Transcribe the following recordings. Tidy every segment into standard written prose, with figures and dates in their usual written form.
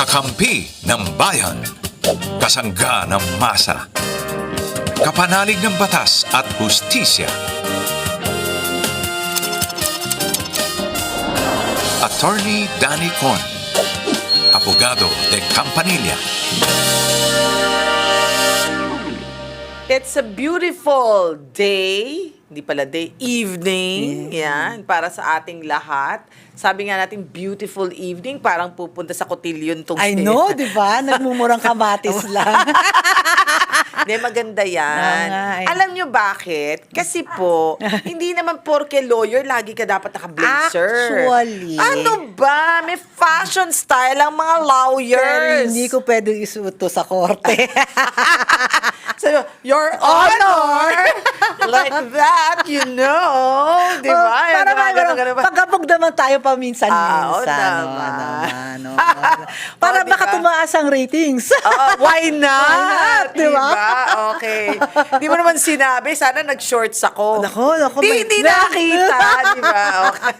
Kakampi ng bayan. Kasangga ng masa. Kapanalig ng batas at hustisya. Attorney Danny Con. Abogado de Campanilla. It's a beautiful day, hindi pala day, evening, yan, para sa ating lahat. Sabi nga natin, beautiful evening, parang pupunta sa cotillion tong I know, di ba? Nagmumurang kamatis lang. Hindi, maganda yan. Alam nyo bakit? Kasi po, hindi naman porke lawyer, lagi ka dapat naka-blazer. Actually. Ano ba? May fashion style ang mga Pero lawyers. hindi ko pwedeng isuot to sa korte. Sabi mo, Your Honor! Like that, you know. Di ba? Para Ganun ba? pagkabog naman tayo paminsan-minsan. Oo naman. naman. Para Oh, baka diba? tumaas ang ratings. Why not? Why not, di ba? Okay. Di mo naman sinabi, sana nag-shorts ako. Nako, Hindi nakita, di ba? Okay.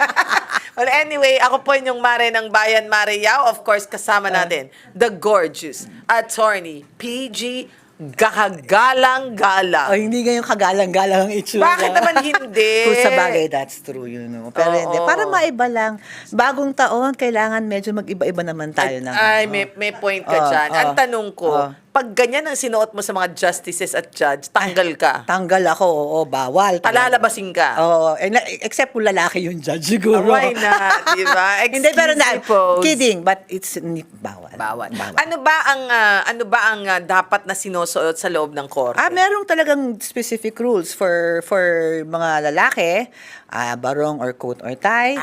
Well, anyway, ako po yung Mare ng Bayan, Mare Yao. Of course, kasama natin, the gorgeous attorney, PG Gagalang-galang. O, hindi ngayong kagalang-galang ang itsura. Bakit naman hindi? Kung sa bagay, that's true, you know. Pero hindi. Oo. Para maiba lang. Bagong taon, kailangan medyo mag-iba-iba naman tayo ng... Ay, may point ka dyan. Ang tanong ko, pag ganyan ang sinuot mo sa mga justices at judge, tanggal ka. Tanggal ako, oo, bawal. Palalabasin ka. Oo, except kung lalaki yung judge siguro. Why not? Di ba? Hindi, pero Suppose. kidding, but it's bawal. Bawal. Ano ba ang dapat na sinusuot sa loob ng korte? Merong talagang specific rules for mga lalaki, barong or coat or tie.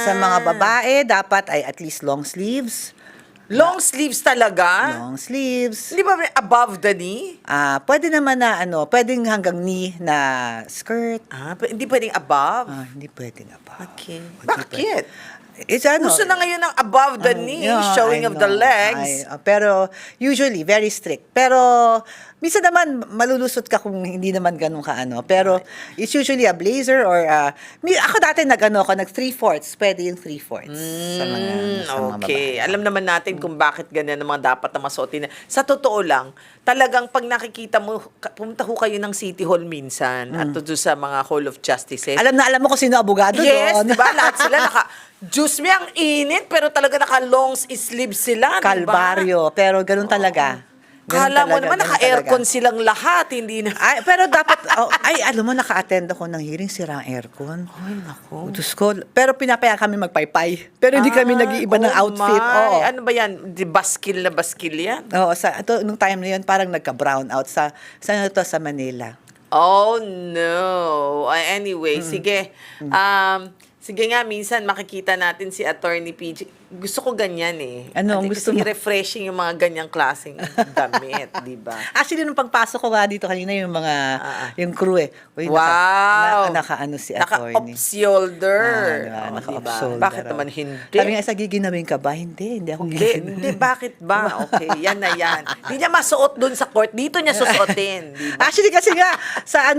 Sa mga babae, dapat ay at least long sleeves. Long sleeves talaga? Long sleeves. Hindi ba may above the knee? Pwede naman na pwedeng hanggang knee na skirt. Hindi pwedeng above? Hindi pwedeng above. Okay. Hindi Bakit? It's Gusto na ngayon ng above the knee, showing of the legs. Pero usually, very strict. Pero minsan naman, malulusot ka kung hindi naman ganun ka Pero it's usually a blazer or ako dati nag 3/4. Pwede yung 3/4 sa mga Okay. babae. Alam naman natin kung bakit ganyan ang mga dapat na masuotin. Sa totoo lang, talagang pag nakikita mo, pumunta ho kayo ng City Hall minsan at doon sa mga Hall of Justices. Alam mo kung sino abogado Yes, doon. di ba? Lahat sila juice me ang init, pero talaga naka-long sleeve sila, di ba? Kalbaryo. Pero ganun talaga. Kala mo naman, naka-aircon silang lahat, hindi na. Pero dapat, alam mo, naka-attend ako ng hearing, sira ang aircon. Ay, naku. Diyos ko. Pero pinapaya kami magpaypay. Pero hindi kami nag-iiba ng outfit. Oo. Ano ba yan? Baskil na baskil yan? Oo, nung time na yun, parang nagka-brown out sa Manila. Oh, no. Anyway, sige. Sige nga, minsan makikita natin si Attorney PG. Gusto ko ganyan eh. Ano, Kasi gusto mo? refreshing yung mga ganyang klaseng damit, di ba? Actually, nung pagpasok ko nga dito kanina, yung mga, yung crew Uy, Wow! naka-ano si attorney. Naka-off-shoulder. Diba? Oh, Naka-off-shoulder. Bakit naman hindi? Sabi nga, giginawin ka ba? Hindi ako Hindi, bakit ba? Okay, yan na yan. Hindi niya masuot dun sa court. Dito niya susuotin. Di ba? Actually, kasi nga, sa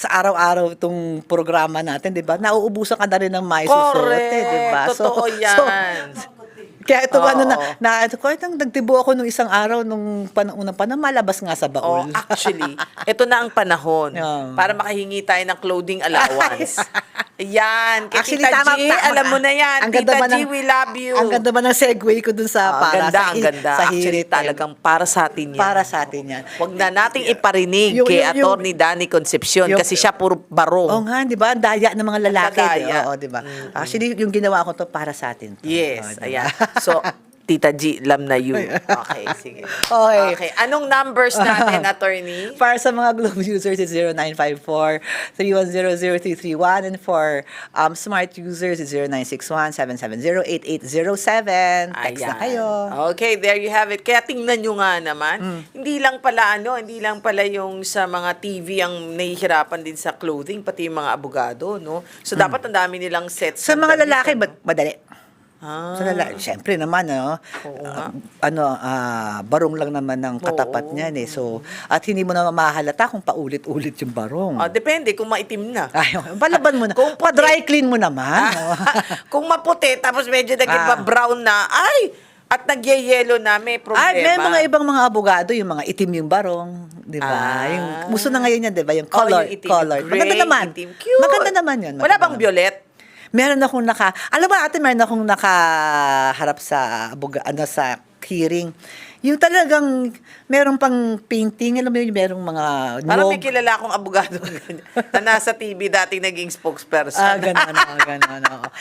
araw-araw itong programa natin, di ba? Nauubusan ka na rin ng may susuot, di ba? Totoo yan. Kaya ito, Oo. nagtibo ako nung isang araw, nung unang panahon, malabas nga sa Oh, baul. actually, ito na ang panahon para makahingi tayo ng clothing allowance. Yan. Kay Actually, Tita tama. G, alam mo na yan. Ang ganda Tita ba G, we love you. Ang ganda ba ng segue ko dun sa para ganda, sa ang ganda. sa Actually, hirit. talagang para sa atin yan. Para sa atin yan. Huwag na nating iparinig Yung- kay yung- Attorney Danny Concepcion yung- kasi siya puro barong. Oo nga, di ba? Ang daya ng mga lalaki. Daya. Oo, di ba? Actually, yung ginawa ko to para sa atin. Yes, Oo, di ba? ayan. So, Tita G, alam na you. Okay, sige. Okay. Anong numbers natin, Attorney? Para sa mga Globe users, it's 0954-3100-331. And for smart users, it's 0961-770-8807. Text na kayo. Okay, there you have it. Kaya tingnan nyo nga naman, hindi lang pala yung sa mga TV ang nahihirapan din sa clothing, pati yung mga abogado, no? So, dapat ang dami nilang sets. Sa ng mga damit, lalaki, ano? madali. Sa lalaki, syempre naman, barong lang naman ng katapat niyan eh. So, at hindi mo naman mahalata kung paulit-ulit yung barong. Depende kung maitim na. Ay, palaban mo na. Kung Pa-dry clean mo naman. Kung maputi, tapos medyo naging brown na, ay, At nagyayelo na, may problema. May mga ibang mga abogado, yung mga itim yung barong, di ba? Yung gusto na ngayon yan, di ba? Yung color, yung itim, color. gray, Maganda naman. itim. Cute. Maganda naman yun. Wala maganda bang naman. violet? Meron akong alam mo ate, meron akong nakaharap sa sa hearing. Yung talagang meron pang painting, alam mo yun, merong mga Parang may nog. kilala akong abogado na nasa TV dating naging spokesperson. Gano'n.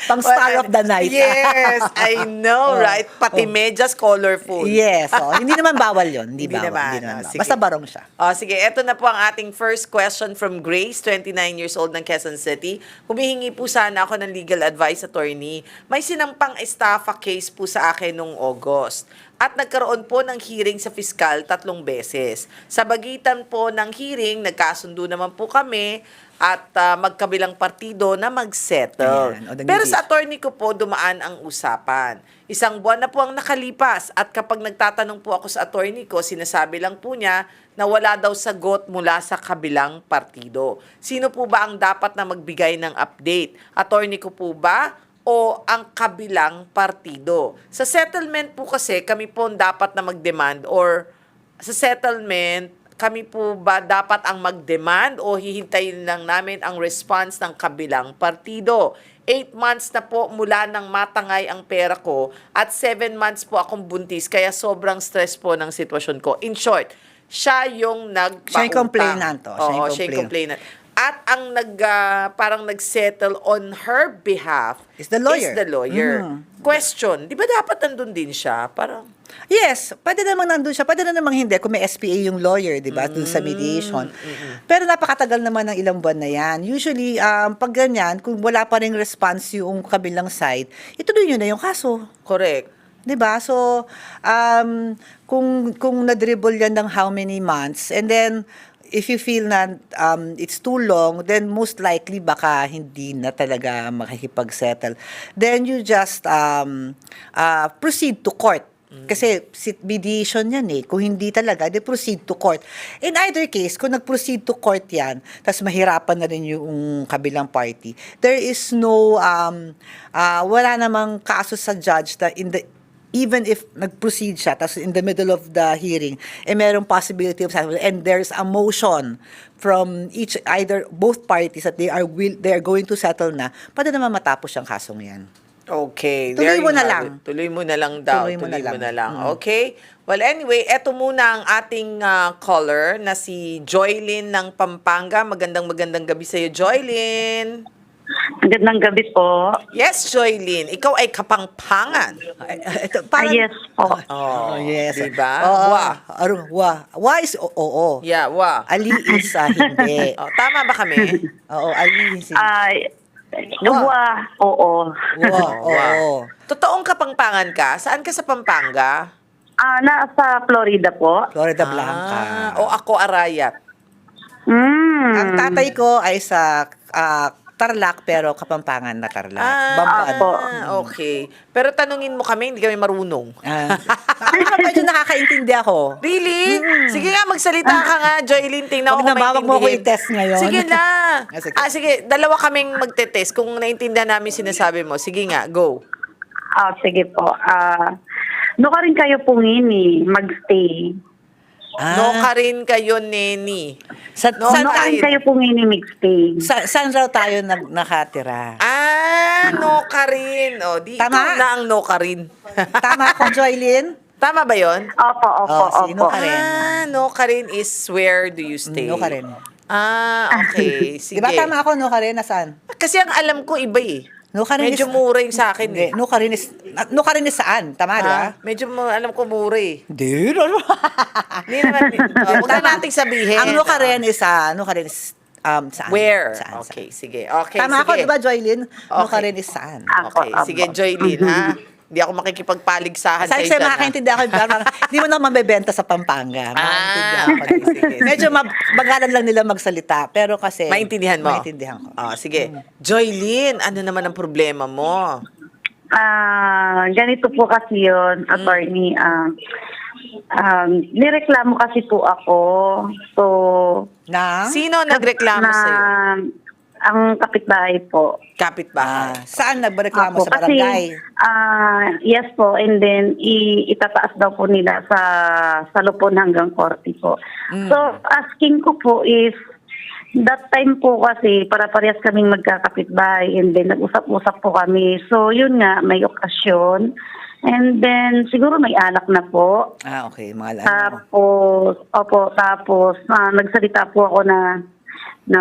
Pang star of the night. Yes, I know, right? Pati medyas colorful. Yes. Hindi naman bawal yun. Hindi Hindi bawal. naman, Hindi naman bawal. sige. Basta barong siya. Sige, eto na po ang ating first question from Grace, 29 years old ng Quezon City. Humihingi po sana ako ng legal advice, attorney. May sinampang estafa case po sa akin noong August. At nagkaroon po ng hearing sa fiskal 3 beses. Sa bagitan po ng hearing, nagkasundo naman po kami at magkabilang partido na mag-settle. Ayan, Pero sa attorney ko po, dumaan ang usapan. 1 buwan na po ang nakalipas at kapag nagtatanong po ako sa attorney ko, sinasabi lang po niya na wala daw sagot mula sa kabilang partido. Sino po ba ang dapat na magbigay ng update? Attorney ko po ba o ang kabilang partido? Sa settlement po kasi, kami po ang dapat na mag-demand or sa settlement, kami po ba dapat ang mag-demand o hihintayin lang namin ang response ng kabilang partido? 8 months na po mula nang matangay ang pera ko at 7 months po akong buntis kaya sobrang stress po ng sitwasyon ko. In short, siya yung nagpautang. Siya yung complainant, oh. Oo, siya yung complainant. At ang parang nag-settle on her behalf Is the lawyer. Question, di ba dapat nandun din siya? Parang, Yes, pwede namang nandun siya. Pwede na namang hindi kung may SPA yung lawyer, di ba, dun sa mediation. Pero napakatagal naman ng ilang buwan na yan. Usually, pag ganyan, kung wala pa ring response yung kabilang side, ituloy nyo na yung kaso. correct. 'Di ba? So, kung na-dribble yan ng how many months, and then, if you feel na it's too long, then most likely baka hindi na talaga makikipag-settle. Then you just proceed to court. Kasi mediation yan eh. Kung hindi talaga, they proceed to court. In either case, kung nag-proceed to court yan, tapos mahirapan na rin yung kabilang party, there is no, wala namang kaso sa judge na even if nag-proceed siya, tapos in the middle of the hearing, merong possibility of settlement, and there's a motion from either both parties that they are going to settle na, pwede naman matapos yung kasong yan. Okay. Tuloy there mo you na have lang. it. Tuloy mo na lang daw. Tuloy mo na lang. Okay? Well, anyway, eto muna ang ating caller na si Joylyn ng Pampanga. Magandang gabi sa iyo, Joylyn. Magandang gabi po. Yes, Joylyn. Ikaw ay Kapampangan. Ito, Yes po. Oh, yes. Diba? Wa is oo. Yeah, wa. Ali is hindi. Oh, tama ba kami? Oo, Ali is Oo. oo. Totoong Kapampangan ka? Saan ka sa Pampanga? Nasa Florida po. Florida Blanca. O ako Arayat. Ang tatay ko ay sa Tarlac, pero Kapampangan na Tarlac. Bamban. Opo. Okay. Pero tanungin mo kami, hindi kami marunong. Medyo nakakaintindi ako. Really? Sige nga, magsalita ka nga, Joylyn. Tingnan ko Wag kung na, wag mo ko maintindihan. i-test ngayon. Sige na. Sige. Sige, dalawa kaming magte-test. Kung naintindihan namin sinasabi mo, sige nga, go. Sige po. No ka rin kayo pungini, magstay. No ka rin kayo, Neni. No No ka rin kayo pungini, magstay. Saan raw tayo nakatira? No ka rin. O, di Tama? ikaw na ang no ka rin. Tama ako, Joylyn? Tama ba yon? Opo. sino ka rin? No ka rin is where do you stay? No ka rin. Okay. Sige. Di ba tama ako, no ka rin? Nasaan? Kasi ang alam ko iba eh. No ka rin Medyo mura yung sa akin eh. No ka rin is saan? Tama, di ba? Medyo alam ko mura eh. Hindi. Hindi naman. Huwag na nating sabihin. Ang no ka rin is, saan? Saan? Where? Saan? Okay, sige. Okay, Tama ako, sige. di ba, Joylyn? No ka Okay. rin is saan? Okay, Apo. sige, Joylyn, ha? Hindi ako makikipagpaligsahan Saan sa'yo siya dyan, ha? makakaintindi ako, hindi mo na mabebenta sa Pampanga. Makakaintindi ako. Okay, sige. Medyo magalan lang nila magsalita, pero kasi... Maintindihan mo? Maintindihan ko. Sige. Joylyn, ano naman ang problema mo? Ganito po kasi yun, attorney. Nireklamo kasi po ako. So, Na? Sino nagreklamo na sa'yo? Ang kapitbahay po. Kapitbahay. Saan nagreklamo Opo, sa barangay? Yes po, and then itataas daw po nila sa lupon hanggang korte po. So, asking ko po is, that time po kasi para-parehas kaming magkakapitbahay and then nag-usap-usap po kami. So, yun nga, may okasyon. And then, siguro may anak na po. Okay, mga Tapos, nagsalita po ako na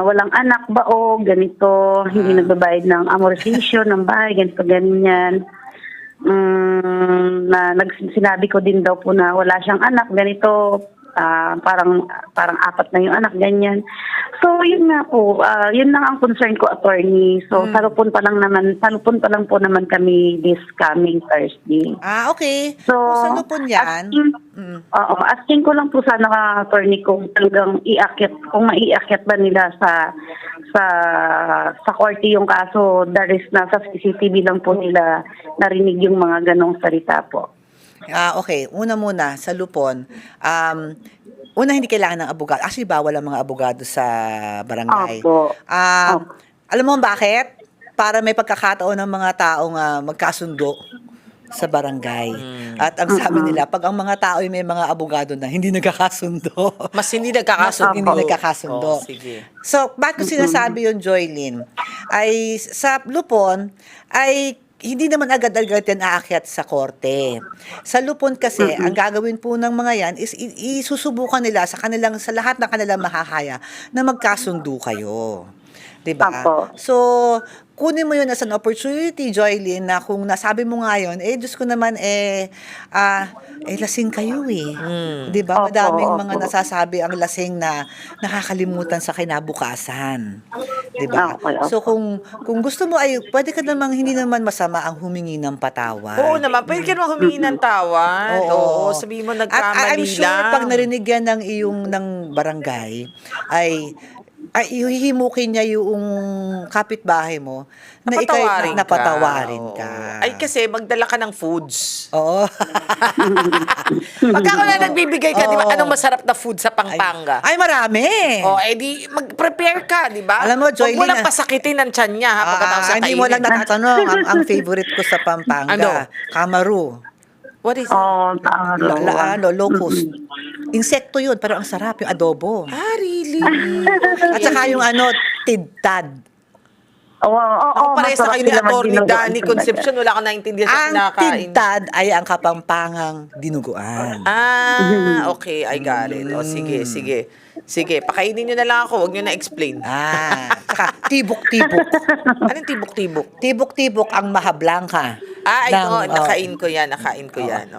walang anak ba o ganito, hindi nagbabayad ng amortization ng bahay, ganito, ganyan. Sinabi ko din daw po na wala siyang anak, ganito, parang apat na yung anak, ganyan. So, yun nga po, yun lang ang concern ko, attorney. So, salupon pa lang po naman kami this coming Thursday. Okay. So, Kung sa lupon yan, asking ko lang po sana attorney kung talagang kung maiakyat ba nila sa korte yung kaso, there is nasa CCTV lang po nila narinig yung mga ganong salita po. okay. Una muna, sa lupon, una hindi kailangan ng abogado. Actually, bawal ang mga abogado sa barangay. Opo. Alam mo bakit? Para may pagkakataon ng mga taong magkasundo sa barangay. At ang sabi nila, pag ang mga tao ay may mga abogado na hindi nagkakasundo. Mas hindi nagkakasundo. Hindi nagkakasundo. Oh, sige. So, bakit ko sinasabi yun, Joylyn? Ay, sa lupon, ay hindi naman agad-agad yan aakyat sa korte. Sa lupon kasi, ang gagawin po ng mga yan is isusubukan nila sa lahat ng kanilang mahahaya na magkasundo kayo. Diba? Apo. So, kunin mo yun as an opportunity, Joylyn, na kung nasabi mo nga yun, Diyos ko naman, lasing kayo eh. Diba? Opo, Madaming mga opo. nasasabi ang lasing na nakakalimutan sa kinabukasan. Diba? Okay, opo. So, kung gusto mo ay, pwede ka namang, hindi naman masama ang humingi ng patawad. Oo naman, pwede ka naman humingi ng tawad. Oo, sabihin mo At nagkamali I'm sure lang. pag narinig yan ng barangay, ay ihihimukin niya yung kapitbahay mo na ikay napatawarin Oo. ka. Ay, kasi magdala ka ng foods. Oo. Pagka ako na nagbibigay ka, di ba, Oo. anong masarap na food sa Pampanga? Ay, marami. O, di, mag-prepare ka, di ba? Alam mo, Huwag Joylyn, mo lang pasakitin ang tiyan niya, ha, pagkatapos sa hindi mo lang natatanong. ang favorite ko sa Pampanga, Ano? Kamaru. What is it? Locust. Insekto yun, pero ang sarap yung adobo. Really? At saka yung tidtad. Ako pareho sa kayo ni masarap sila Atty. magdinuguan Danny talaga. Concepcion, wala akong naintindihan sa Ang kinakain. tidtad ay ang kapampangang dinuguan. Okay, I got it. O, sige. Sige, pakainin nyo na lang ako, huwag nyo na-explain. Saka tibok-tibok. Anong tibok-tibok? Tibok-tibok ang mahablangka. Nakain ko yan.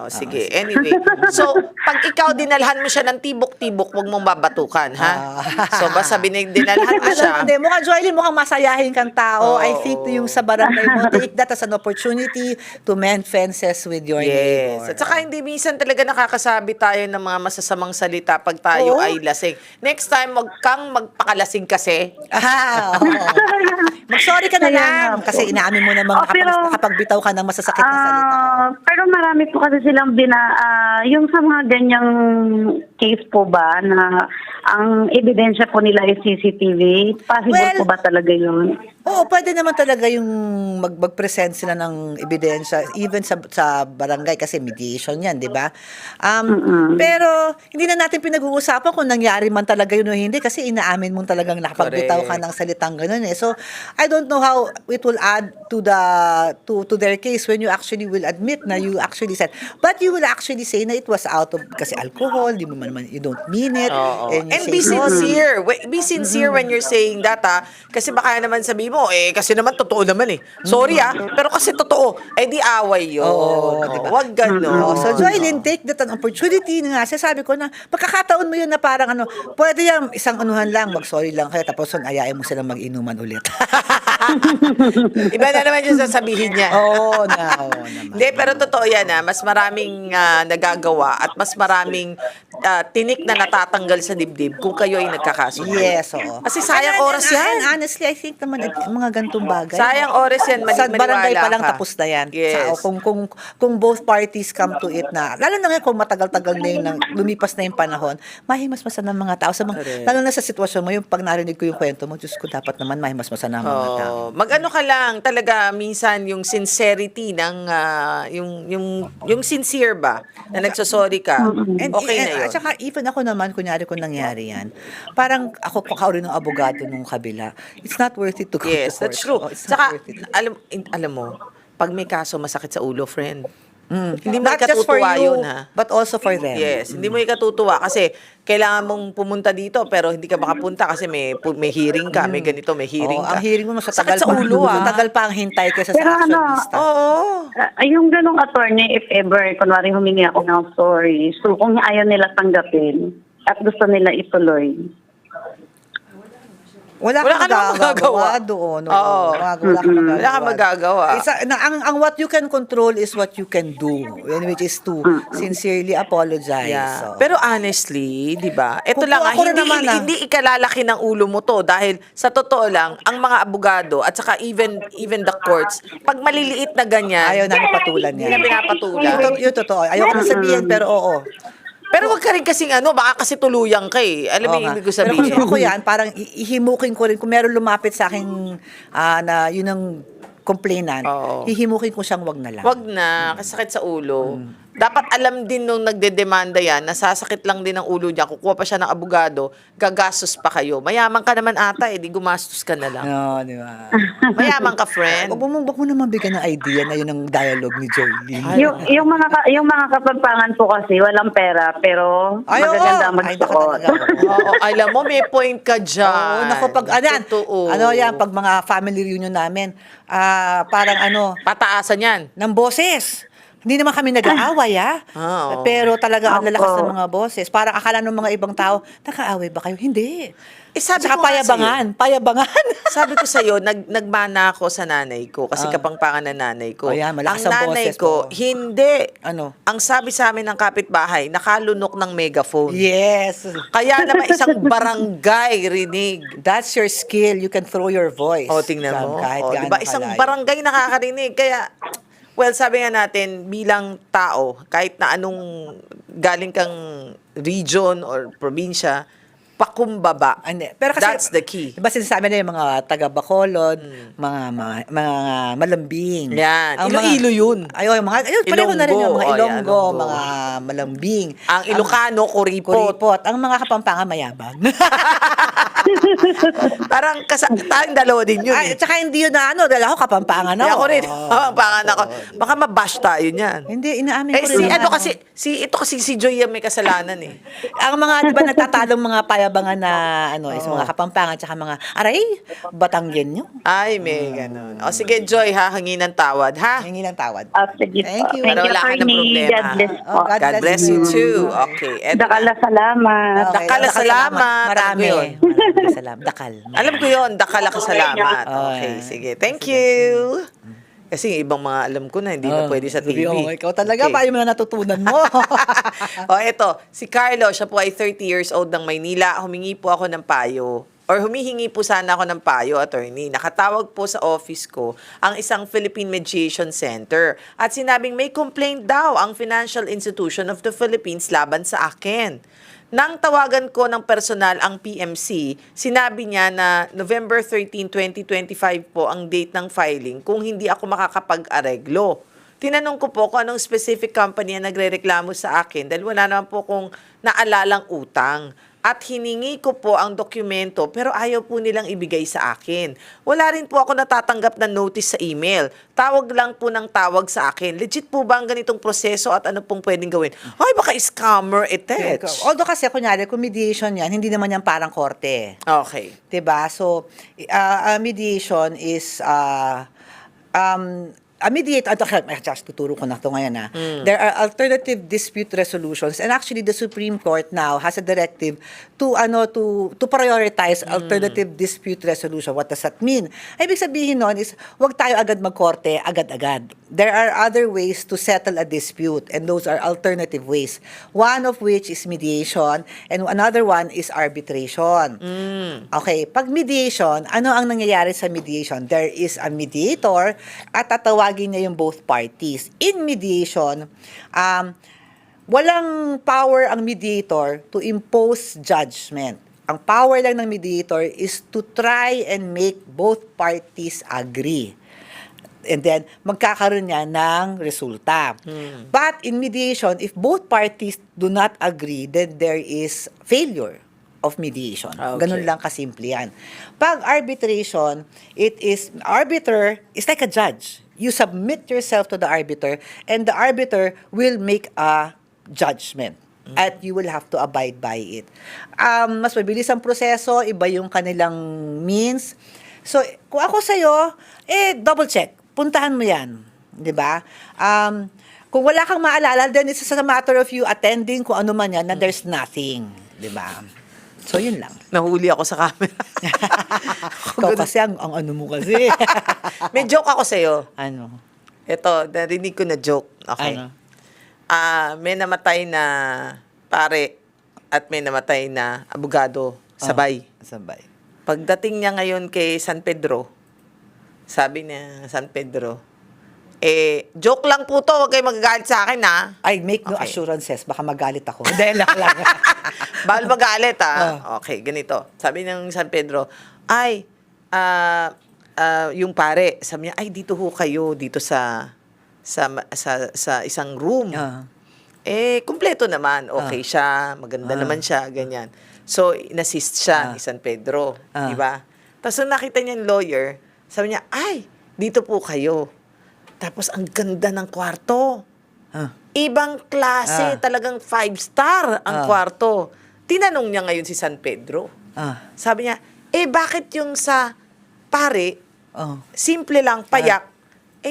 O, sige. Anyway, so, pag ikaw dinalhan mo siya ng tibok-tibok, huwag mong babatukan, ha? So, basta dinalhan mo siya. Hindi, mukhang Joylyn, mukhang masayahin kang tao. Oo. I think yung sa barangay mo, take that as an opportunity to mend fences with your neighbor. Yes. At saka hindi minsan talaga nakakasabi tayo ng mga masasamang salita pag tayo Oo. ay lasing. Next time, wag kang magpakalasing kasi. Oo. Mag-sorry ka na Kaya lang nga po. kasi inaamin mo namang Pero, nakapagbitaw ka ng masasakit na salita. Pero marami po kasi silang yung sa mga ganyang case po ba na ang ebidensya po nila is CCTV, possible Well, po ba talaga yun? Oo, pwede naman talaga yung mag-present sila ng ebidensya even sa barangay kasi mediation yan, di ba? Pero hindi na natin pinag-uusapan kung nangyari man talaga yun o hindi kasi inaamin mo talagang nakapagbitaw ka Correct. ng salitang ganun eh. So, I don't know how it will add to their case when you actually will admit na you actually said. But you will actually say na it was out of kasi alcohol, di mo man you don't mean it. Oo. And you And say be sorry. sincere. Be sincere when you're saying that, ha? Kasi baka naman sabi mo, kasi naman totoo naman eh. Sorry, pero kasi totoo. Di away yun. Oo, diba? Wag gano'n. So, Joylyn, take that an opportunity na nga. Sabi ko na, pagkakataon mo yun na parang pwede yan, isang anuhan lang, mag-sorry lang kayo, tapos ayain mo silang mag-inuman ulit. Iba na naman yung sasabihin niya. Oo naman. Hindi, pero totoo yan, Mas maraming nagagawa at mas maraming tinik na natatanggal sa dibdib kung kayo ay nagkakasundo. Yes, oo. Kasi sayang oras yan. And honestly, I think naman mga gantong bagay. Sayang oras yan, Sa barangay maniwala pa lang ka. tapos na yan. Yes. Kung both parties come to it na, lalo na ngayon kung matagal-tagal na yun, lumipas na yung panahon, mahimasmasan ng mga tao. Correct. Lalo na sa sitwasyon mo, yung pag narinig ko yung kwento mo, Diyos ko, dapat naman mahimasmasan ng mga tao. Mag-ano ka lang, talaga minsan yung sincerity ng yung sincere ba na nagsosorry ka. Okay na yun. At saka even ako naman, kunyari kung nangyari yan, parang ako rin ng abogado nung kabila. It's not worth it to go to Yes, court. that's true. Oh, it's not Saka, worth it. alam mo, pag may kaso, masakit sa ulo, friend. Hindi mo Not just for ikatutuwa you, yun, ha? but also for them. Yes, hindi mo ikatutuwa kasi kailangan mong pumunta dito pero hindi ka makapunta kasi may hearing ka, may ganito, may hearing Oo, ka. ang hearing mo Sakit matagal sa ulo, Matagal pa ang hintay kaysa Pero sa action ano, lista. Oo. Yung ganong attorney, if ever, kunwari humingi ako ng sorry, so kung ayaw nila tanggapin at gusto nila ituloy, Wala Wala ka kang namang magagawa. doon. Oo. Wala kang magagawa. Ang what you can control is what you can do, which is to sincerely apologize. Yeah. So, Pero honestly, 'di ba? Ito Kung lang ako rin hindi naman, hindi ikalalaki ng ulo mo 'to dahil sa totoo lang ang mga abogado at saka even the courts, pag maliliit na ganyan, ayaw namin patulan hindi na yan. pinapatulan. Yun totoo. Ayoko na sabihin, pero oo. Pero wag ka rin kasing baka kasi tuluyang ka eh. Alam mo Oo yung nga. ibig ko Pero sabihin. kung ako yan, parang ihimukin ko rin, kung meron lumapit sa akin na yun ang complainant, Oo. hihimukin ko siyang wag na lang. Wag na, kasi sakit sa ulo. Dapat alam din nung nagdedemanda yan, nasasakit lang din ang ulo niya, kukuha pa siya ng abogado, gagastos pa kayo. Mayaman ka naman ata di gumastos ka na lang. No, di ba? Mayaman ka, friend. Wag mo naman bigyan ng idea na yun ang dialogue ni Jolie. yung mga kapampangan po kasi walang pera pero Ay, oo. magaganda Ay, baka magsuot. talaga. Oo, alam mo, may point ka dyan. Oo, naku, Totoo. pag mga family reunion namin, parang Pataasan yan. ng boses. Hindi naman kami nag-aaway, Oo. Pero talaga ang lalakas Opo. ng mga boses. Parang akala ng mga ibang tao, nag-aaway ba kayo? Hindi. Sabi Saka ko nga payabangan. Sabi ko sa'yo, nagmana ako sa nanay ko kasi kapangpangan ng nanay ko. Oh, yan, malakas ang ang nanay boses ko, mo. hindi. Ano? Ang sabi sa amin ng kapitbahay, nakalunok ng megaphone. Yes. Kaya naman isang barangay rinig. That's your skill. You can throw your voice. O, tingnan mo. Kahit O, gaano diba? Isang kalayo. barangay nakakarinig. Kaya, well, sabi nga natin, bilang tao, kahit na anong galing kang region or probinsya, pakumbaba. Hindi. Pero kasi, That's the key. Diba sinasabi na yung mga taga Bacolod, mga malambing. Yan. Ang Iloilo yun. Ayun, pareho na rin yung mga Ilonggo. Ilonggo, Ilonggo. mga malambing. Ang Ilocano, kuripot. Kuripot. Ang mga Kapampangan mayabang. Parang tayong dalawa din yun. Ay, tsaka hindi yun na dahil ako Kapampangan Kaya ako. ako rin. Pangan ako. Baka mabash tayo niyan. Hindi, inaamin ko rin. Si naman. ito kasi si Joy ang may kasalanan eh. Ang mga, di ba, nagtatalong mga payabangan na, is mga Kapampangan, tsaka mga, aray, Batanggen yun. Ay, may ganun. O sige, Joy, ha? Hangin ng tawad, ha? Hingi ng tawad. Sige Thank po. you. Thank Para you, wala ka ng attorney. problema. God bless po. Oh, God bless you too. Okay. Eto Dakala salamat. Okay. Dakal na salamat. Marami. Ano yun? Maraming salamat. Dakal. Alam ko yun, dakala ka salamat. Okay. Okay, sige. Thank you. Kasi ibang mga alam ko na, hindi na pwede sa TV. Ikaw talaga, Okay. paano mo na natutunan mo? Eto, si Carlo, siya po ay 30 years old ng Maynila. Humingi po ako ng payo. Or humihingi po sana ako ng payo, attorney. Nakatawag po sa office ko ang isang Philippine Mediation Center. At sinabing may complaint daw ang Financial Institution of the Philippines laban sa akin. Nang tawagan ko ng personal ang PMC, sinabi niya na November 13, 2025 po ang date ng filing kung hindi ako makakapag-areglo. Tinanong ko po kung anong specific company ang nagrereklamo sa akin dahil wala naman po kung naalalang utang. At hiningi ko po ang dokumento pero ayaw po nilang ibigay sa akin. Wala rin po ako natatanggap na notice sa email. Tawag lang po ng tawag sa akin. Legit po ba ang ganitong proseso at ano pong pwedeng gawin? Ay, baka scammer attach. Although kasi, kunyari, kung mediation yan, hindi naman yan parang korte. Okay. Diba? So, mediation is, a mediator, just tuturo ko na to ngayon there are alternative dispute resolutions, and actually the Supreme Court now has a directive to prioritize alternative dispute resolution. What does that mean? Ibig sabihin nun is, wag tayo agad magkorte, agad-agad. There are other ways to settle a dispute, and those are alternative ways. One of which is mediation, and another one is arbitration. Okay, pag mediation, ano ang nangyayari sa mediation? There is a mediator at tatawagin niya yung both parties. In mediation, walang power ang mediator to impose judgment. Ang power lang ng mediator is to try and make both parties agree. And then, magkakaroon niya ng resulta. But in mediation, if both parties do not agree, then there is failure of mediation. Okay. Ganun lang kasimple yan. Pag arbitration, arbiter is like a judge. You submit yourself to the arbiter, and the arbiter will make a judgment. At you will have to abide by it. Mas mabilis ang proseso, iba yung kanilang means. So, kung ako sa'yo, double check. Puntahan mo yan. Di ba? Kung wala kang maalala, then it's just a matter of you attending kung ano man yan, na there's nothing. Di ba? So, yun lang. Nahuli ako sa camera. Ikaw kasi, ang ano mo kasi. May joke ako sa'yo. Ano? Ito, narinig ko na joke. Okay. Ano? May namatay na pare at may namatay na abogado. Sabay. Sabay. Pagdating niya ngayon kay San Pedro, sabi niya, San Pedro, joke lang po to, huwag kayo magagalit sa akin, ha? I make no Okay. assurances. Baka magalit ako. Dahil lang. Bawal magalit, ha? Okay, ganito. Sabi ng San Pedro, yung pare, sabi niya, dito ho kayo, dito sa isang room. Kumpleto naman. Okay siya, maganda naman siya, ganyan. So, inassist siya ni San Pedro. Di ba? Tapos, nung nakita niya yung lawyer, sabi niya, dito po kayo. Tapos, ang ganda ng kwarto. Ibang klase, talagang 5-star ang kwarto. Tinanong niya ngayon si San Pedro. Sabi niya, bakit yung sa pare, simple lang, payak,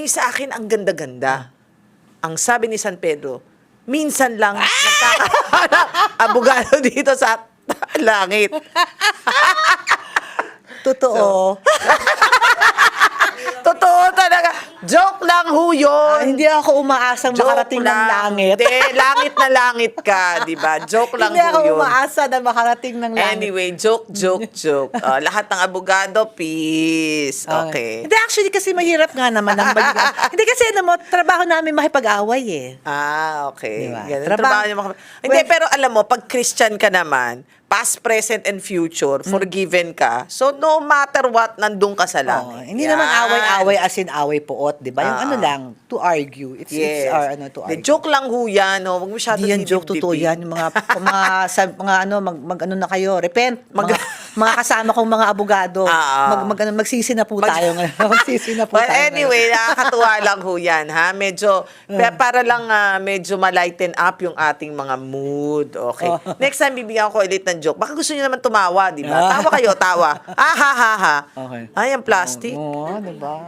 sa akin ang ganda-ganda. Ang sabi ni San Pedro, minsan lang nagkakaroon abogado dito sa langit. Totoo. Totoo talaga. Joke lang ho yun. Hindi ako umaasang makarating ng langit. Hindi, langit na langit ka, di ba? Joke lang Hindi ho ako yun. umaasa na makarating ng langit. Anyway, joke. Lahat ng abogado, peace. Okay. Hindi, actually kasi mahirap nga naman ang Hindi kasi alam mo, trabaho namin makipag-away eh. Okay. Diba? Ganun, Trabaho- trabaho niya Hindi, pero alam mo, pag Christian ka naman, past, present, and future, forgiven ka. So, no matter what, nandun ka sa langit. Hindi Yan. naman away-away as in away poot, di ba? Yung ano lang, to argue. It's Yes. to The argue. joke lang ho yan, no? Huwag masyado Hindi yan joke, totoo yan. Yung mga na kayo, repent. Mga kasama kong mga abogado. Magsisi na po tayo ngayon. Magsisi na po Well, tayo anyway, nakakatuwa lang ho yan, ha? Medyo, para lang medyo ma-lighten up yung ating mga mood. Okay. Next time, bibigyan ko ulit ng joke. Baka gusto niyo naman tumawa, di ba? Tawa kayo, tawa. Ha. Okay. Ay, ang plastic. Oo, di ba?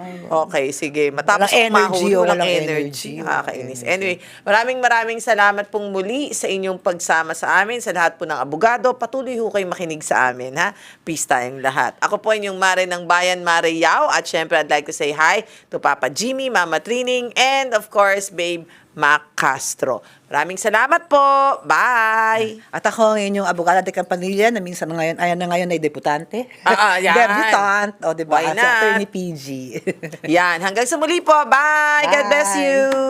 Okay, sige. Matapos Walang umahon, energy, walang walang energy. energy. Nakakainis. Anyway, maraming salamat pong muli sa inyong pagsama sa amin, sa lahat po ng abogado. Patuloy ho kayong makinig sa amin, ha? Peace tayong lahat. Ako po inyong Mare ng Bayan, Mare Yao. At syempre, I'd like to say hi to Papa Jimmy, Mama Trining, and of course, Babe Mac Castro. Maraming salamat po. Bye! At ako ang inyong abogada de Campanilla na minsan ngayon, ayan na ngayon ay debutante. Yan. Debutant. O, diba? Why Si not? Attorney PG. Yan. Hanggang sa muli po. Bye! God bless Bye. you!